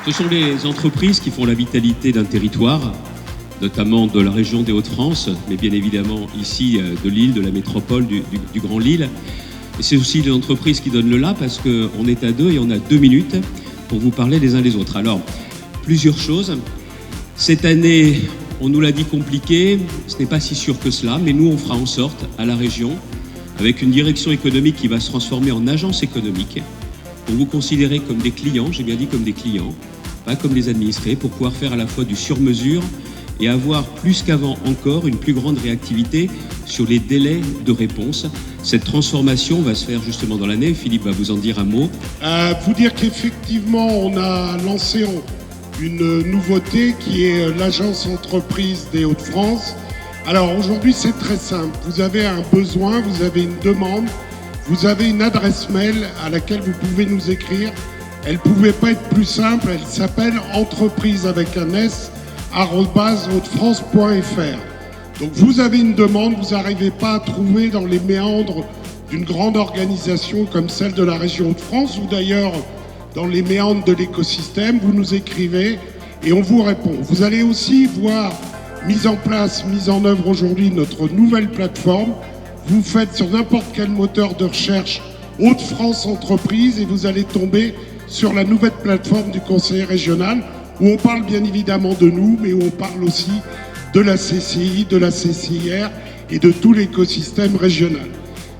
Ce sont les entreprises qui font la vitalité d'un territoire, notamment de la région des Hauts-de-France, mais bien évidemment ici de Lille, de la métropole du Grand Lille. Et c'est aussi les entreprises qui donnent le là parce qu'on est à deux et on a 2 minutes pour vous parler les uns les autres. Alors, plusieurs choses. Cette année, on nous l'a dit compliqué, ce n'est pas si sûr que cela, mais nous on fera en sorte à la région, avec une direction économique qui va se transformer en agence économique, pour vous considérer comme des clients, j'ai bien dit comme des clients, pas comme des administrés, pour pouvoir faire à la fois du sur-mesure et avoir plus qu'avant encore une plus grande réactivité sur les délais de réponse. Cette transformation va se faire justement dans l'année. Philippe va vous en dire un mot. Vous dire qu'effectivement, on a lancé une nouveauté qui est l'agence entreprise des Hauts-de-France. Alors aujourd'hui, c'est très simple. Vous avez un besoin, vous avez une demande, vous avez une adresse mail à laquelle vous pouvez nous écrire. Elle ne pouvait pas être plus simple, elle s'appelle entreprise avec un S, @hautefrance.fr. Donc vous avez une demande, vous n'arrivez pas à trouver dans les méandres d'une grande organisation comme celle de la région Hauts-de-France, ou d'ailleurs dans les méandres de l'écosystème, vous nous écrivez et on vous répond. Vous allez aussi voir mise en œuvre aujourd'hui notre nouvelle plateforme. Vous faites sur n'importe quel moteur de recherche Hauts-de-France Entreprise et vous allez tomber sur la nouvelle plateforme du conseiller régional où on parle bien évidemment de nous, mais où on parle aussi de la CCI, de la CCIR et de tout l'écosystème régional.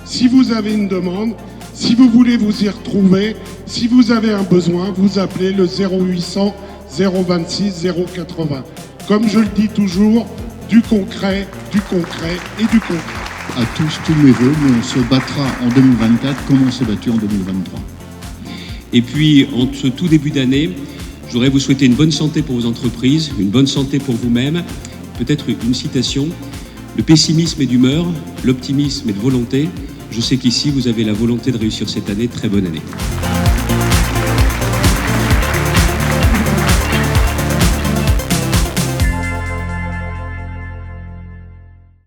Si vous avez une demande, si vous voulez vous y retrouver, si vous avez un besoin, vous appelez le 0800 026 080. Comme je le dis toujours, du concret et du concret. À tous mes voeux, mais on se battra en 2024 comme on s'est battu en 2023. Et puis, en ce tout début d'année, je voudrais vous souhaiter une bonne santé pour vos entreprises, une bonne santé pour vous-même. Peut-être une citation. Le pessimisme est d'humeur, l'optimisme est de volonté. Je sais qu'ici, vous avez la volonté de réussir cette année. Très bonne année.